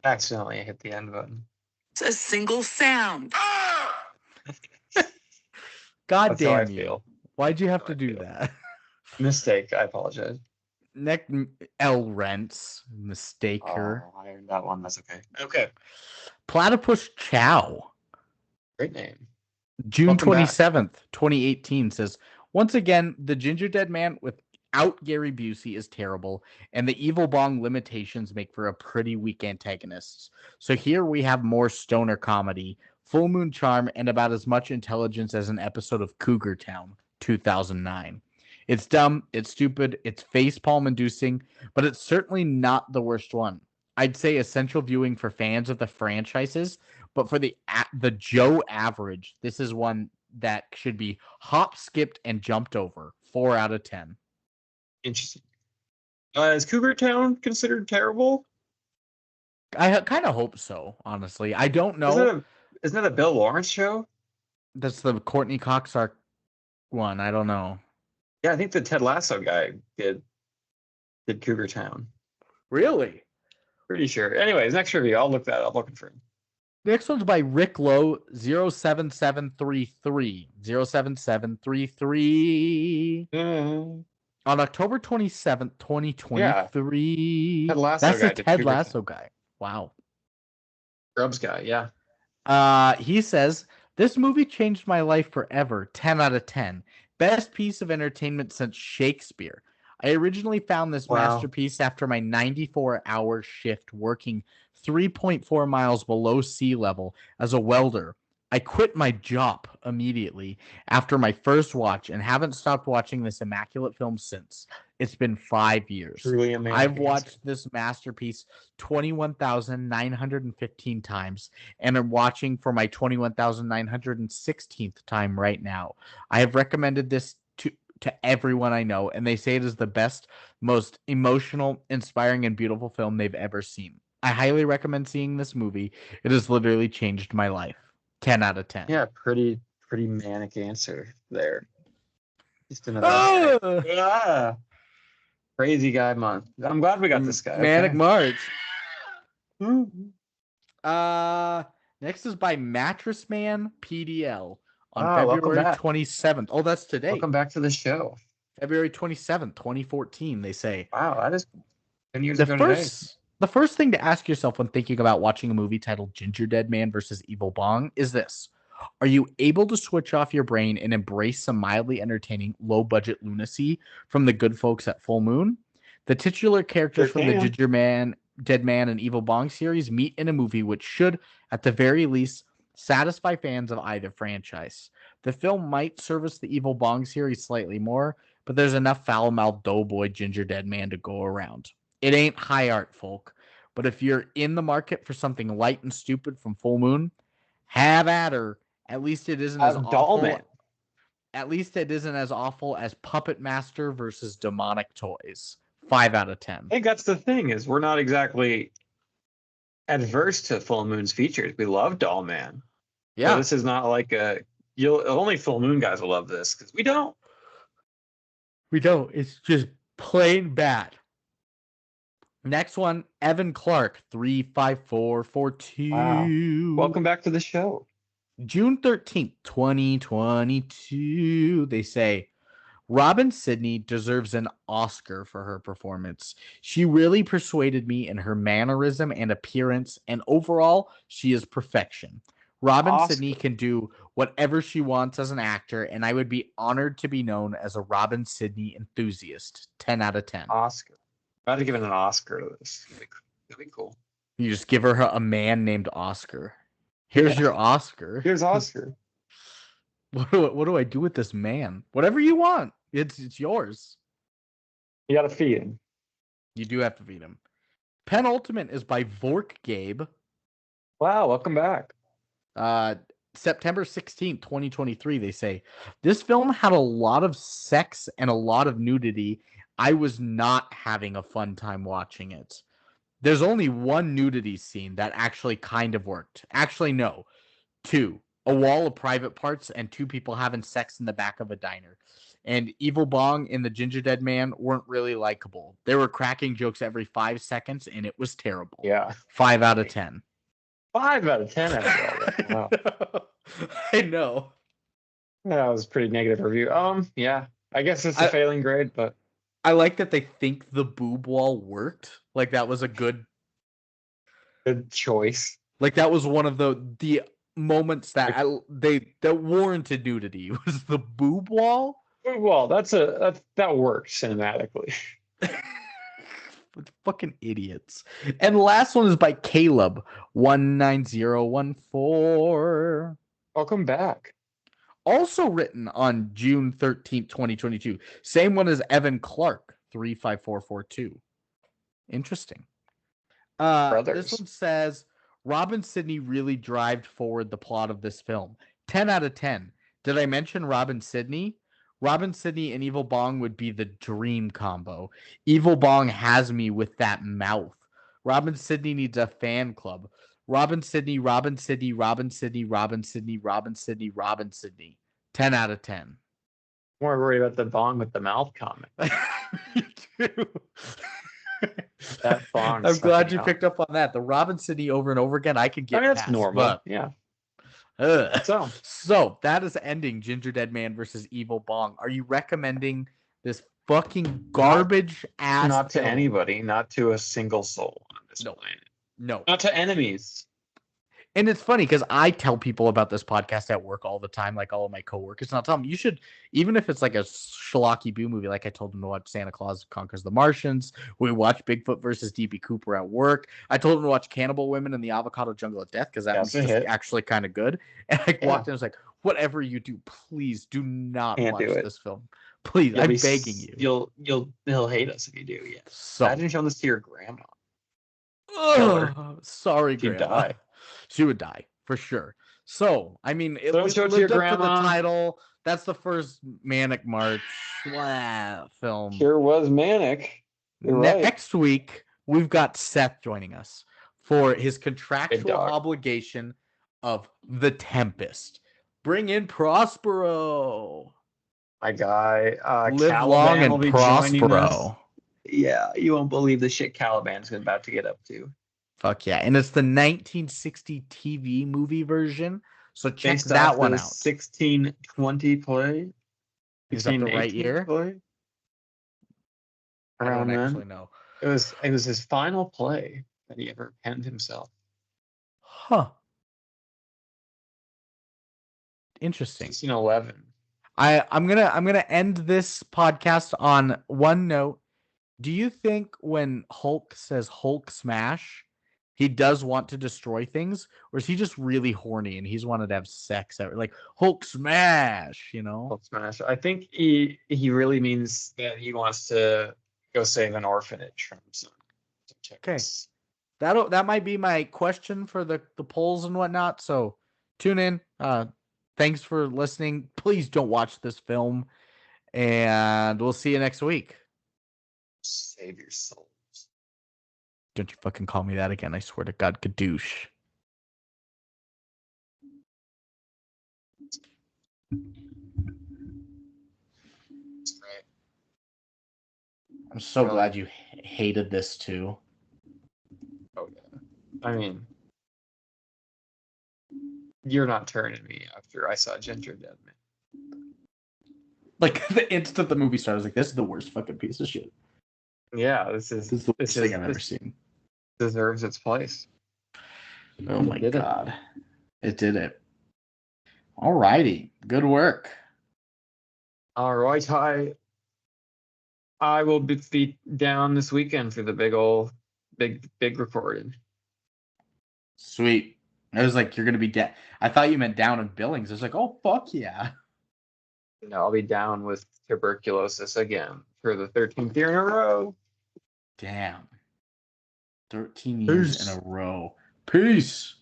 Accidentally hit the end button. It's a single sound. God That's how I damn you. feel. Why'd you have That's to how I do feel. that? Mistake. I apologize. Neck L Rents. Mistaker. Oh, I earned that one. That's okay. Okay. Platypus Chow. Great name. June Welcome back. 27th, 2018 says, once again, the Gingerdead Man without Gary Busey is terrible, and the Evil Bong limitations make for a pretty weak antagonists. So here we have more stoner comedy, full moon charm, and about as much intelligence as an episode of Cougar Town, 2009. It's dumb, it's stupid, it's facepalm inducing, but it's certainly not the worst one. I'd say essential viewing for fans of the franchises, but for the Joe average, this is one that should be hop, skipped, and jumped over. 4 out of 10. Interesting. Is Cougar Town considered terrible? I kind of hope so, honestly. I don't know. Isn't that a Bill Lawrence show? That's the Courtney Cox one. I don't know. Yeah, I think the Ted Lasso guy did Cougar Town. Really? Pretty sure. Anyways, next review. I'll look that up. I'll confirm. Next one's by Rick Lowe, 07733. 07733. On October 27th, 2023. Ted Lasso That's guy the did Ted Cougar Lasso Town. guy. Wow. Scrubs guy, yeah. He says, this movie changed my life forever. 10 out of 10. Best piece of entertainment since Shakespeare. I originally found this masterpiece after my 94-hour shift working 3.4 miles below sea level as a welder. I quit my job immediately after my first watch and haven't stopped watching this immaculate film since. It's been 5 years. Truly amazing. I've watched this masterpiece 21,915 times and am watching for my 21,916th time right now. I have recommended this to everyone I know, and they say it is the best, most emotional, inspiring, and beautiful film they've ever seen. I highly recommend seeing this movie. It has literally changed my life. 10 out of 10. Yeah, pretty manic answer there. Just another crazy guy month. I'm glad we got this guy. Manic okay. March. Next is by Mattress Man PDL on February 27th. Oh, that's today. Welcome back to the show. February 27th, 2014, they say. Wow, that is 10 years ago today. The first thing to ask yourself when thinking about watching a movie titled Gingerdead Man versus Evil Bong is this. Are you able to switch off your brain and embrace some mildly entertaining, low-budget lunacy from the good folks at Full Moon? The titular characters from the Gingerdead Man and Evil Bong series meet in a movie which should, at the very least, satisfy fans of either franchise. The film might service the Evil Bong series slightly more, but there's enough foul-mouthed doughboy Gingerdead Man to go around. It ain't high art, folk, but if you're in the market for something light and stupid from Full Moon, have at her. At least it isn't as awful. At least it isn't as awful as Puppet Master versus Demonic Toys. 5 out of 10. I think that's the thing is we're not exactly adverse to Full Moon's features. We love Doll Man. Yeah, so this is not like only Full Moon guys will love this because we don't. We don't. It's just plain bad. Next one, Evan Clark, 35442. Wow. Welcome back to the show. June 13th, 2022. They say, Robin Sidney deserves an Oscar for her performance. She really persuaded me in her mannerism and appearance, and overall, she is perfection. Robin Sidney can do whatever she wants as an actor, and I would be honored to be known as a Robin Sidney enthusiast. 10 out of 10. Oscar. I'd have given an Oscar to this. That'd be cool. You just give her a man named Oscar. Here's your Oscar. Here's Oscar. What do I do with this man? Whatever you want. It's yours. You got to feed him. You do have to feed him. Penultimate is by Vork Gabe. Wow, welcome back. September 16th, 2023, they say. This film had a lot of sex and a lot of nudity. I was not having a fun time watching it. There's only one nudity scene that actually kind of worked. Actually, no. 2. A wall of private parts and 2 people having sex in the back of a diner. and Evil Bong and the Gingerdead Man weren't really likable. They were cracking jokes every 5 seconds, and it was terrible. Yeah. 5 out of 10. 5 out of 10 after all that. Wow. I know. That was a pretty negative review. Yeah. I guess it's a failing grade, but I like that they think the boob wall worked. Like that was a good choice. Like that was one of the moments that that warranted nudity was the boob wall. Well, that worked cinematically. Fucking idiots. And the last one is by Caleb 19014. Welcome back. Also written on June 13th, 2022. Same one as Evan Clark 35442. Interesting. This one says Robin Sidney really drove forward the plot of this film. 10 out of 10. Did I mention Robin Sidney? Robin Sidney and Evil Bong would be the dream combo. Evil Bong has me with that mouth. Robin Sidney needs a fan club. Robin Sidney, Robin Sidney, Robin Sidney, Robin Sidney, Robin Sidney, Robin Sidney. 10 out of 10. More worried about the Bong with the mouth comment. Me too. That Bong. I'm glad you picked up on that. The Robin Sidney over and over again, I could get that's past, normal. But, yeah. So that is ending Gingerdead Man versus Evil Bong. Are you recommending this fucking garbage ass? Not to film? anybody, not to a single soul on this planet. No. Not to enemies. And it's funny because I tell people about this podcast at work all the time, like all of my coworkers. And I'll tell them, you should, even if it's like a schlocky boo movie, like I told them to watch Santa Claus Conquers the Martians. We watched Bigfoot versus D.B. Cooper at work. I told them to watch Cannibal Women and the Avocado Jungle of Death because that was actually kind of good. And I walked in and was like, whatever you do, please do not watch this film. Please, I'm begging you. He'll hate us if you do. Yeah. So imagine showing this to your grandma. Sorry, Grandma. Die. She would die for sure. So, I mean, it lived show up to your to grandma. the title. That's the first Manic March film. Sure was manic. Next week, we've got Seth joining us for his contractual obligation of The Tempest. Bring in Prospero. My guy. Live Caliban long and Prospero. Yeah, you won't believe the shit Caliban's about to get up to. Fuck yeah. And it's the 1960 TV movie version. So check that one out. 1620 play. Is that the right year? Play? I don't actually know. It was his final play that he ever penned himself. Huh. Interesting. 1611. I'm gonna end this podcast on one note. Do you think when Hulk says Hulk smash, he does want to destroy things, or is he just really horny and he's wanted to have sex? Like Hulk smash, you know? Hulk smash. I think he really means that he wants to go save an orphanage from some chicks. Okay, that might be my question for the polls and whatnot. So tune in. Thanks for listening. Please don't watch this film, and we'll see you next week. Save your souls. Don't you fucking call me that again. I swear to God, Kadoosh. That's right. I'm so glad you hated this too. Oh, yeah. I mean, you're not turning me after I saw Gingerdead, man. Like the instant the movie started, I was like, this is the worst fucking piece of shit. Yeah, this is the worst thing I've ever seen. Deserves its place. Oh my God. It did it. All righty. Good work. All right. I will be down this weekend for the big recording. Sweet. I was like, you're going to be down. I thought you meant down in Billings. I was like, oh, fuck yeah. No, I'll be down with tuberculosis again for the 13th year in a row. Damn. 13 years in a row. Peace.